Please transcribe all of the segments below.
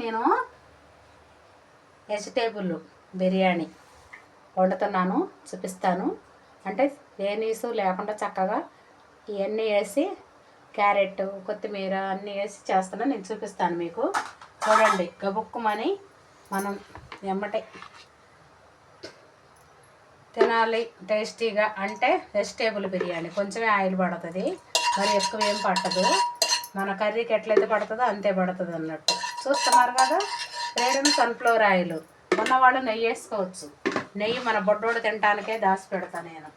నేను వెజిటేబుల్ బిర్యానీ వండుతున్నాను, చూపిస్తాను. అంటే ఏ నీసు లేకుండా చక్కగా ఇవన్నీ వేసి క్యారెట్, కొత్తిమీర అన్నీ వేసి చేస్తున్నాను. నేను చూపిస్తాను మీకు. చూడండి, గబుక్కుమని మనం ఎమ్మటే తినాలి టేస్టీగా. అంటే వెజిటేబుల్ బిర్యానీ కొంచెమే ఆయిల్ పడుతుంది, మరి ఎక్కువ ఏం పట్టదు. మన కర్రీకి ఎట్లయితే పడుతుందో అంతే పడుతుంది అన్నట్టు. చూస్తున్నారు కదా, వేడిన సన్ఫ్లవర్ ఆయిల్. ఉన్నవాళ్ళు నెయ్యి వేసుకోవచ్చు. నెయ్యి మన బొడ్డోడు తినటానికే దాచి పెడతాను నేను,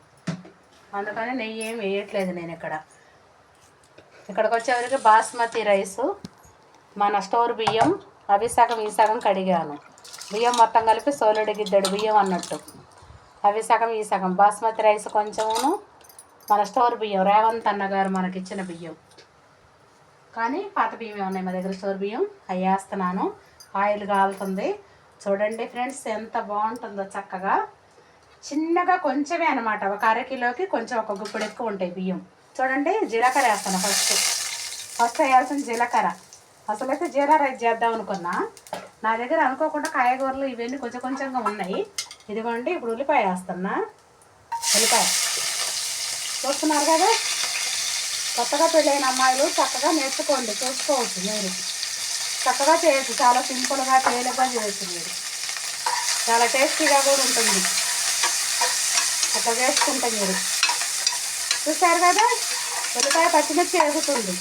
అందుకని నెయ్యి ఏం వేయట్లేదు నేను. ఇక్కడికి వచ్చేవరకు బాస్మతి రైసు, మన స్టోర్ బియ్యం, అవి సగం ఈ సగం కడిగాను. బియ్యం మొత్తం కలిపి సోలెడు గిద్దెడు బియ్యం అన్నట్టు. అవి సగం ఈ సగం బాస్మతి రైస్ కొంచెమును, మన స్టోర్ బియ్యం రేవంత్ అన్నగారు మనకిచ్చిన బియ్యం. కానీ పాత బియ్యం ఉన్నాయి మా దగ్గర, స్టోర్ బియ్యం. అవి వేస్తున్నాను. ఆయిల్ కాలుతుంది. చూడండి ఫ్రెండ్స్, ఎంత బాగుంటుందో. చక్కగా చిన్నగా కొంచెమే అనమాట, ఒక అరకిలోకి కొంచెం ఒక గుప్పుడు ఎక్కువ ఉంటాయి బియ్యం. చూడండి, జీలకర్ర వేస్తాను ఫస్ట్ వేయాల్సిన జీలకర్ర. అసలైతే జీరా రైస్ చేద్దాం అనుకున్నా, నా దగ్గర అనుకోకుండా కాయగూరలు ఇవన్నీ కొంచెం కొంచెంగా ఉన్నాయి. ఇదిగోండి, ఇప్పుడు ఉల్లిపాయ వేస్తున్నా. ఉల్లిపాయ చూస్తున్నారు కదా. కొత్తగా పెళ్ళైన అమ్మాయిలు చక్కగా నేర్చుకోండి, చూసుకోవచ్చు మీరు. చక్కగా చేయొచ్చు, చాలా సింపుల్గా తేలిగ్గా చేయొచ్చు మీరు. చాలా టేస్టీగా కూడా ఉంటుంది అట్లా చేసుకుంటే మీరు. చూసారు కదా, ఉల్లిపాయ పచ్చిమిర్చి వేగుతుంది.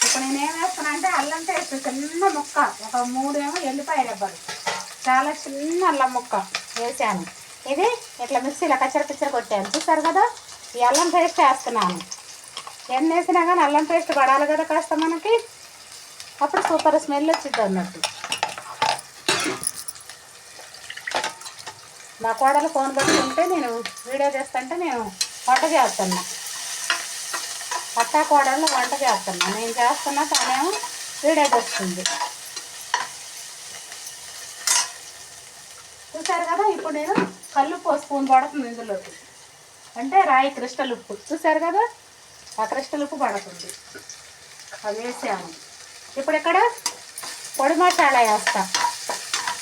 ఇప్పుడు నేనేం వేస్తాను అంటే అల్లం పేస్ట్ చిన్న ముక్క, ఒక 3 ఏమో ఎల్లిపాయ రెబ్బలు, చాలా చిన్న అల్లం ముక్క వేసాను. ఇది ఇట్లా మిక్సీలో కచ్చర కొట్టాను. చూసారు కదా, ఈ అల్లం పేస్ట్ వేస్తున్నాను. ఎన్ని వేసినా కానీ అల్లం పేస్ట్ పడాలి కదా కాస్త మనకి, అప్పుడు సూపర్ స్మెల్ వచ్చింది అన్నట్టు. మా కోడలు ఫోన్ పట్టుకుంటే నేను వీడియో చేస్తుంటే నేను వంట చేస్తున్నా. అత్తా కోడలు వంట చేస్తున్నా, నేను చేస్తున్నా, తానేమో వీడియో చేస్తుంది. చూసారు కదా, ఇప్పుడు నేను కల్లుప్పు స్పూన్ పడుతుంది ఇందులోకి, అంటే రాయి క్రిస్టల్ ఉప్పు. చూసారు కదా, ఆ క్రిస్టల్ ఉప్పు పడుతుంది, అది వేసాను. ఇప్పుడు ఇక్కడ పొడి మసాలా వేస్తా.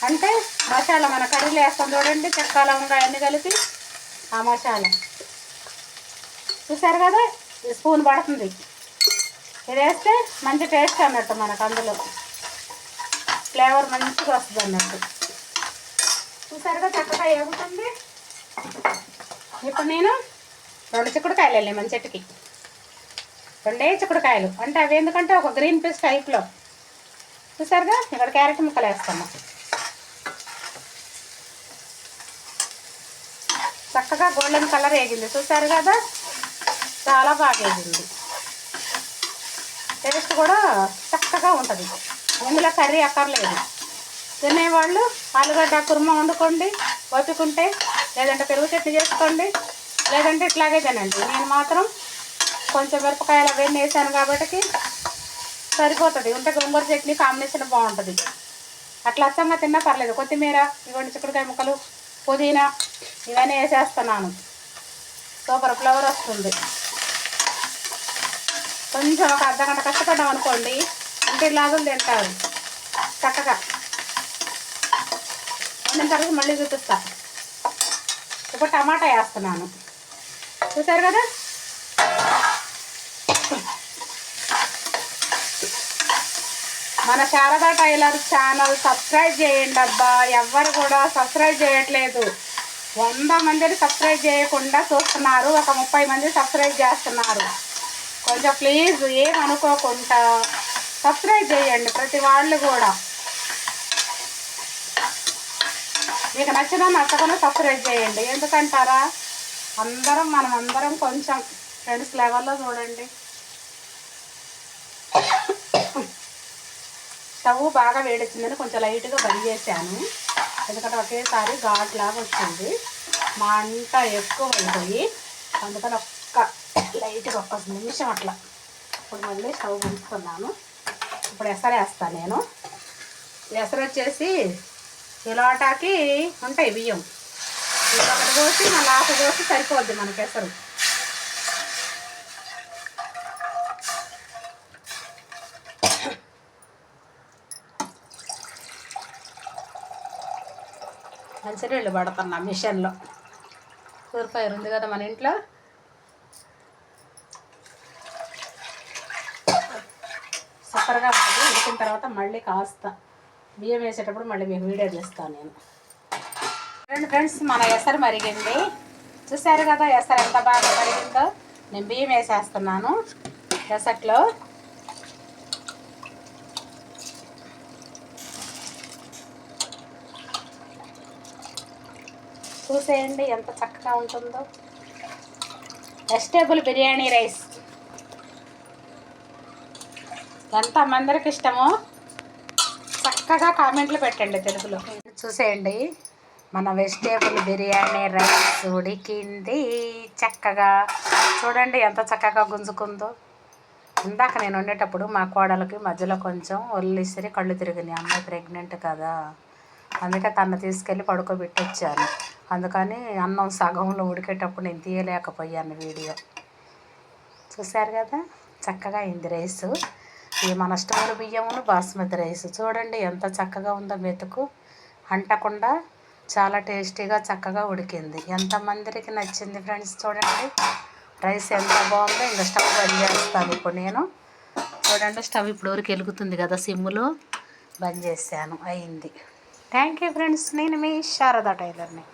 అంటే మసాలా మన కర్రీలో వేస్తాం చూడండి, చెక్క లవంగా అన్నీ కలిపి ఆ మసాలా. చూసారు కదా, ఈ స్పూన్ పడుతుంది. ఇది వేస్తే మంచి టేస్ట్ అన్నట్టు, మనకు అందులో ఫ్లేవర్ మంచిగా వస్తుంది అన్నట్టు. చూసారుగా, చక్కగా ఎగుతుంది. ఇప్పుడు నేను 2 చిక్కుడుకాయలు వెళ్ళాయి మన చెట్టుకి, 2 చిక్కుడుకాయలు. అంటే అవి ఎందుకంటే ఒక గ్రీన్ పీస్ టైప్లో. చూసారుగా, ఇక్కడ క్యారెట్ ముక్కలు వేస్తాను. చక్కగా గోల్డెన్ కలర్ వేగింది. చూసారు కదా, చాలా బాగా వేగింది. టేస్ట్ కూడా చక్కగా ఉంటుంది. ఇందులో కర్రీ అక్కర్లేదు. తినేవాళ్ళు ఆలుగడ్డ కుర్మా వండుకోండి ఓపికంటే, లేదంటే పెరుగు చట్నీ చేసుకోండి, లేదంటే ఇట్లాగే తినండి. నేను మాత్రం కొంచెం మిరపకాయలు అవన్నీ వేసాను కాబట్టి సరిపోతుంది. ఉంటే గోంగూర చట్నీ కాంబినేషన్ బాగుంటుంది. అట్లా అచ్చంగా తిన్నా పర్లేదు. కొత్తిమీర, ఇవ్వండి చిక్కుడుకాయ ముక్కలు, పుదీనా ఇవన్నీ వేసేస్తున్నాను. సూపర్ ఫ్లేవర్ వస్తుంది. కొంచెం ఒక అర్ధగంట కష్టపడ్డాం అనుకోండి, అంటే లాగులు తింటారు చక్కగా. వండిన తర్వాత మళ్ళీ చూపిస్తా. ఇప్పుడు టమాటా వేస్తున్నాను. చూసారు కదా, మన శారదా టైలర్ ఛానల్ సబ్స్క్రైబ్ చేయండి అబ్బా. ఎవ్వరు కూడా సబ్స్క్రైబ్ చేయట్లేదు. 100 మందిని సబ్స్క్రైబ్ చేయకుండా చూస్తున్నారు, ఒక 30 మంది సబ్స్క్రైబ్ చేస్తున్నారు. కొంచెం ప్లీజ్ ఏమనుకోకుండా సబ్స్క్రైబ్ చేయండి ప్రతి వాళ్ళు కూడా. మీకు నచ్చినా నచ్చకుండా సబ్స్క్రైబ్ చేయండి. ఎందుకంటారా, మనమందరం కొంచెం ఫ్రెండ్స్ లెవెల్లో చూడండి. స్టవ్ బాగా వేడొచ్చిందని కొంచెం లైట్గా బంద్ చేశాను, ఎందుకంటే ఒకేసారి ఘాట్లాగా వచ్చింది. మా అంట ఎక్కువ అయిపోయి, అందుకని లైట్గా 1 నిమిషం అట్లా. ఇప్పుడు మళ్ళీ స్టవ్ పెంచుకున్నాను. ఇప్పుడు ఎసరు వేస్తాను నేను. ఎసరు వచ్చేసి కిలోటాకి ఉంటాయి బియ్యం, ఒకటి కోసి మళ్ళీ ఆకు కోసి సరిపోద్ది మనకి ఎసరు. మంచినీళ్ళు పడుతున్నా మిషన్లో. ప్యూరిఫైర్ ఉంది కదా మన ఇంట్లో. సూపర్గా ఉంటుంది. ఉడికిన తర్వాత మళ్ళీ కాస్త బియ్యం వేసేటప్పుడు మళ్ళీ మీకు వీడియో చేస్తాను నేను. ఫ్రెండ్స్ మన ఎసరు మరిగింది. చూసారు కదా ఎసరు ఎంత బాగా మరిగిందో. నేను బియ్యం వేసేస్తున్నాను ఎసట్లో. చూసేయండి ఎంత చక్కగా ఉంటుందో. వెజిటేబుల్ బిర్యానీ రైస్ ఎంత మందికి ఇష్టమో చక్కగా కామెంట్లు పెట్టండి తెలుగులో. చూసేయండి మన వెజిటేబుల్ బిర్యానీ రైస్ ఉడికింది చక్కగా. చూడండి ఎంత చక్కగా గుంజుకుందో. ఇందాక నేను వండేటప్పుడు మా కోడలకి మధ్యలో కొంచెం ఒళ్ళిసిరి కళ్ళు తిరిగినాయి. అమ్మాయి ప్రెగ్నెంట్ కదా, అందుకే తను తీసుకెళ్ళి పడుకోబెట్టి వచ్చాను. అందుకని అన్నం సగంలో ఉడికేటప్పుడు నేను తీయలేకపోయాను వీడియో. చూశారు కదా చక్కగా అయింది రైసు. ఇది మన స్టోర్ బియ్యమును బాస్మతి రైస్. చూడండి ఎంత చక్కగా ఉందో, మెతుకు అంటకుండా చాలా టేస్టీగా చక్కగా ఉడికింది. ఎంతమందికి నచ్చింది ఫ్రెండ్స్. చూడండి రైస్ ఎంత బాగుందో. ఇంకా స్టవ్ బంద్ చేస్తాను ఇప్పుడు నేను. చూడండి స్టవ్ ఇప్పుడు వరకు వెలుగుతుంది కదా, సిమ్లో బంద్ చేశాను. అయింది. Thank you friends. నేను మీ శారదా టైలర్ని.